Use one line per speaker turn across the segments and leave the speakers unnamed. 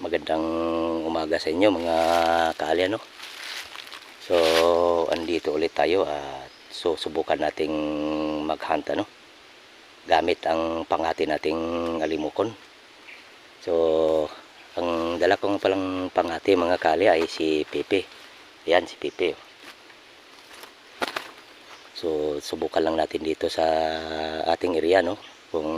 Magandang umaga sa inyo mga kaali, ano. So, andito ulit tayo at susubukan nating mag-hunt, ano, gamit ang pangati nating alimukon. So, ang dala kong palang pangati mga kaali ay si Pepe. Yan si Pepe. So, subukan lang natin dito sa ating area, no, kung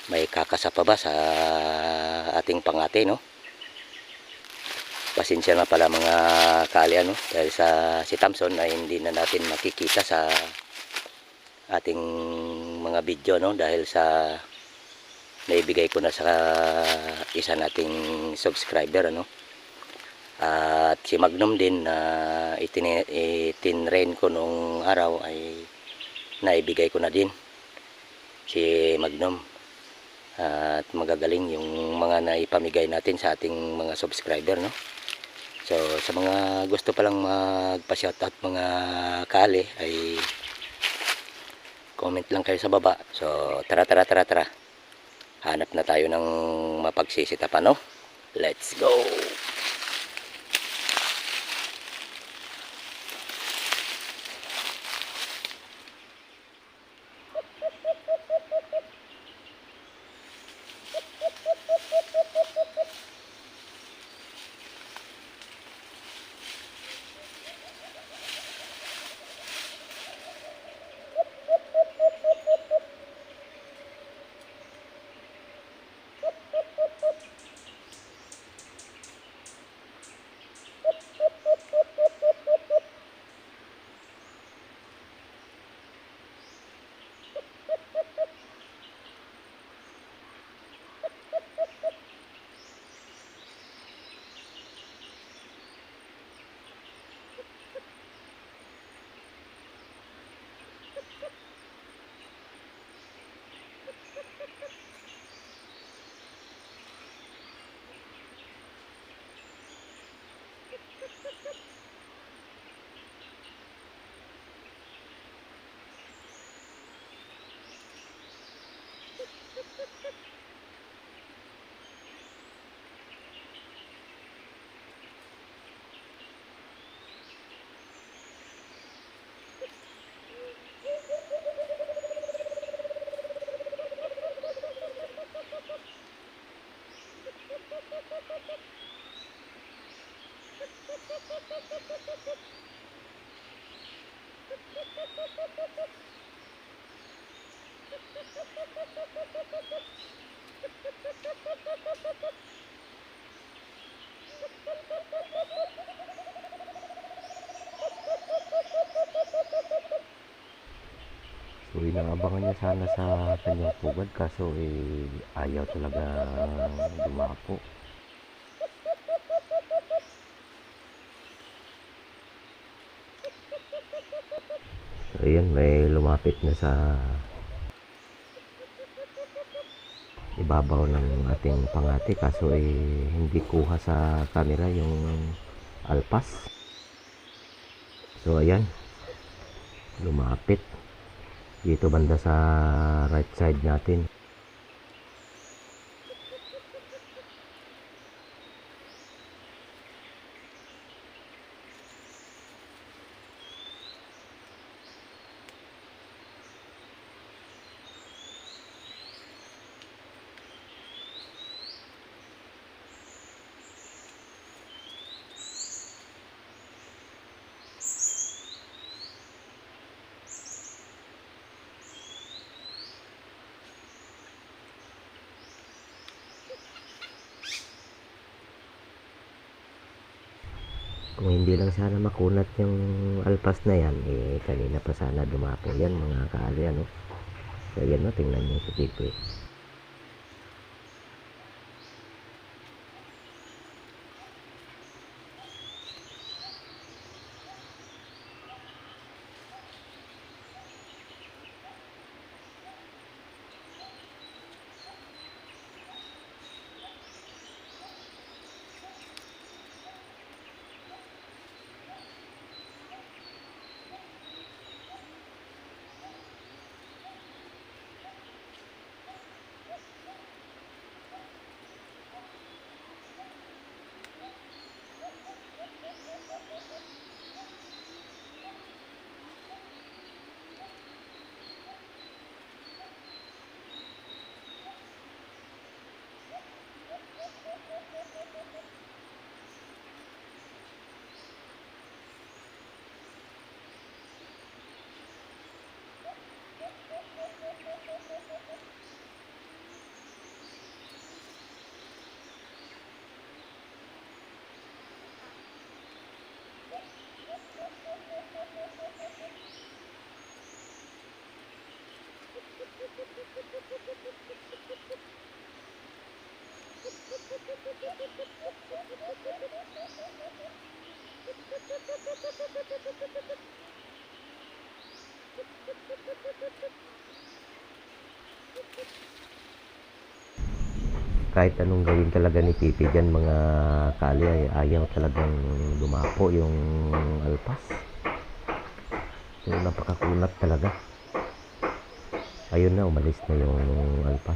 may kakasa pa ba sa ating pangati, no. Pasensya na pala mga kaali, ano, dahil si Thompson ay hindi na natin makikita sa ating mga video, no, dahil sa naibigay ko na sa isa nating subscriber, ano. At si Magnum din na itinrain ko nung araw ay naibigay ko na din si Magnum. At magagaling yung mga naipamigay natin sa ating mga subscriber, no. So sa mga gusto palang magpa-shoutout mga kaali ay comment lang kayo sa baba. So tara. Hanap na tayo ng mapagsisitapan, no. Let's go.
So inaabangan niya sana sa kanyang pugad, kaso ayaw talaga dumapo. So ayan, may lumapit na sa ibabaw ng ating pangati, kaso hindi kuha sa camera yung alpas. So ayan, lumapit dito banda sa right side natin. Kung hindi lang sana makunat yung alpas na yan, kanina pa sana dumapo yan mga kaali, ano. So yan, no, tingnan nyo si Pipe. Kahit anong gawin talaga ni Pipi dyan mga kali ay ayaw talagang dumapo yung alpas. So napakakunat talaga. Ayun na, umalis na yung alpas.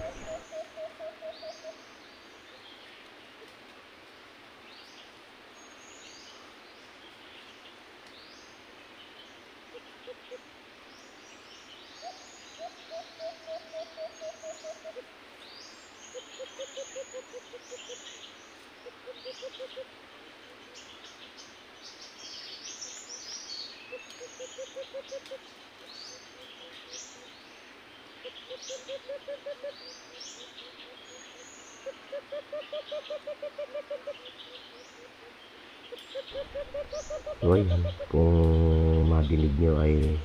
So ayan, kung madinig nyo ay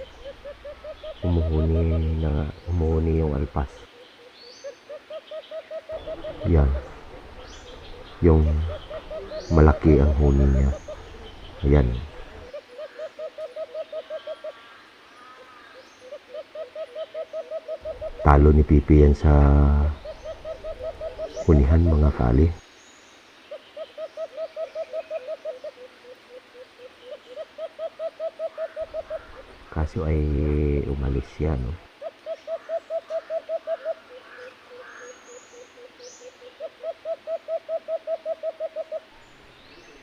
umuhuni yung alpas. Yan, yung malaki ang huni niya. Ayan. Talo ni Pipi yan sa hunihan mga kali. Kaso ay umalis siya, no?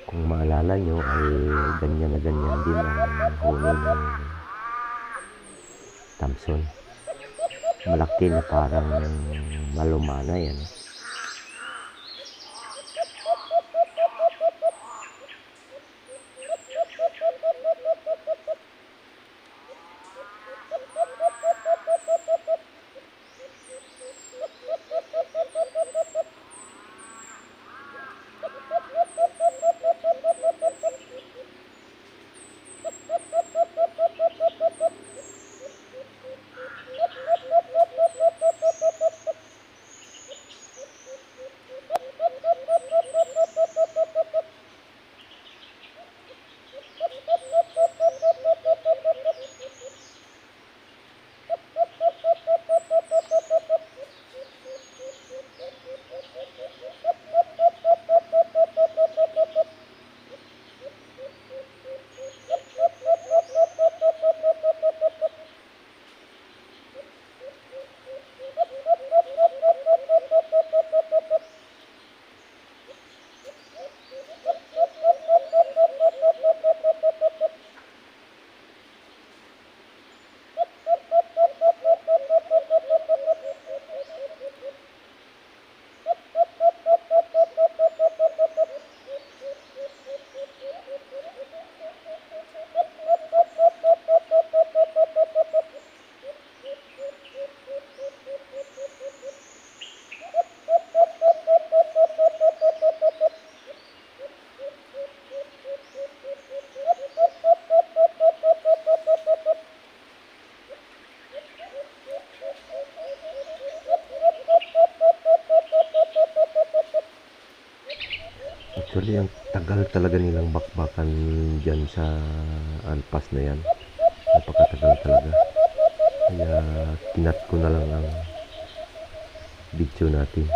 Kung maalala nyo ay ganyan na ganyan din ang huni ng Thompson. Malaki na parang malumana yan. Actually, ang tagal talaga nilang bakbakan dyan sa alpas na yan. Napakatagal talaga. Kaya kinat ko na lang ang video natin.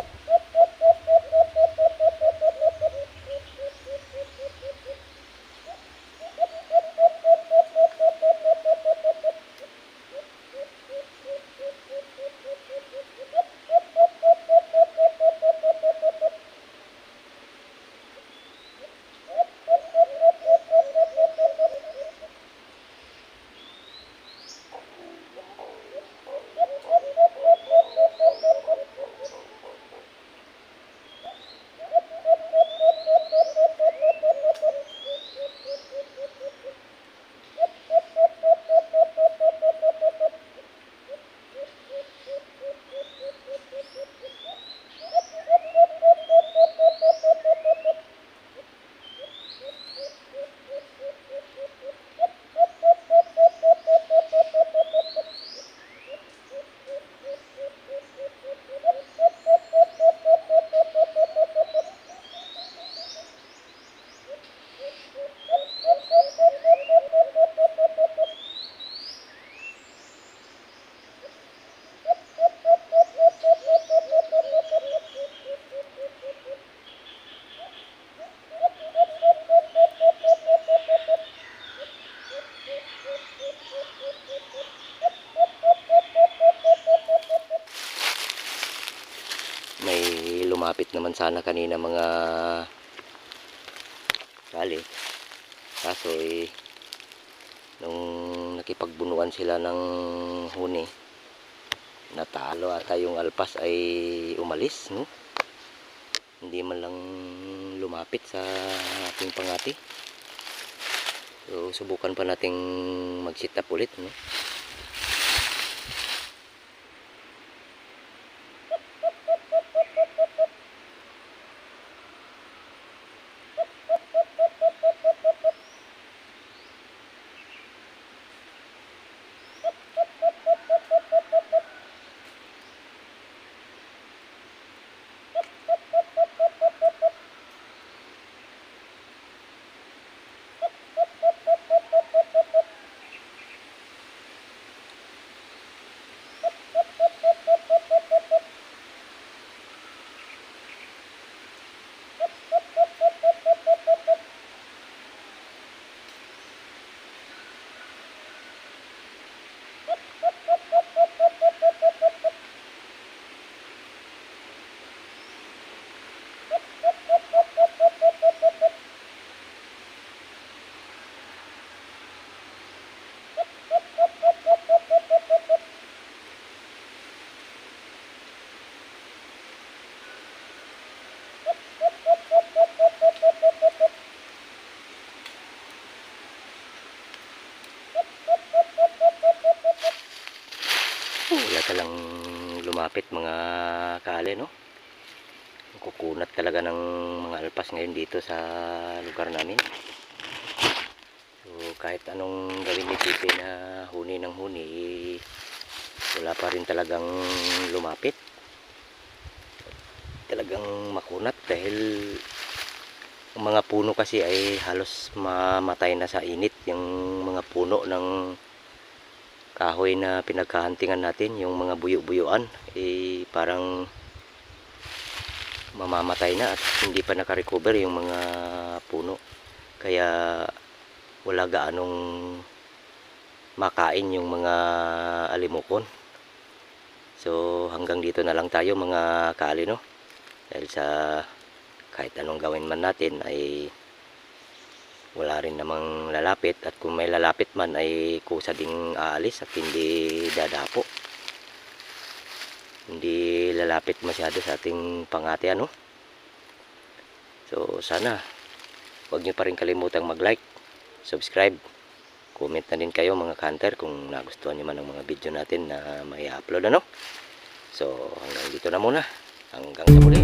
naman sana kanina mga kali. Kaso nung nakipagbunuan sila ng huni, natalo ata yung alpas ay umalis, no? Hindi man lang lumapit sa ating pangati. So subukan pa nating mag-sit up ulit, no? Wala talang lumapit mga kale, no? Kukunat talaga ng mga alpas ngayon dito sa lugar namin. So kahit anong gawin ni Pipe na huni ng huni, wala pa rin talagang lumapit. Talagang makunat dahil ang mga puno kasi ay halos mamatay na sa init. Yung mga puno ng kahoy na pinagkahantingan natin, yung mga buyo-buyuan, parang mamamatay na at hindi pa nakarecover yung mga puno. Kaya wala gaanong makain yung mga alimokon. So hanggang dito na lang tayo mga kaali, no? Dahil sa kahit anong gawin man natin ay wala rin namang lalapit, at kung may lalapit man ay kusa ding aalis at hindi dadapo, hindi lalapit masyado sa ating pangati, ano? So sana huwag nyo pa rin kalimutang mag-like, subscribe, comment na din kayo mga hunter kung nagustuhan nyo man ang mga video natin na may upload, ano? So hanggang dito na muna, hanggang sa muli.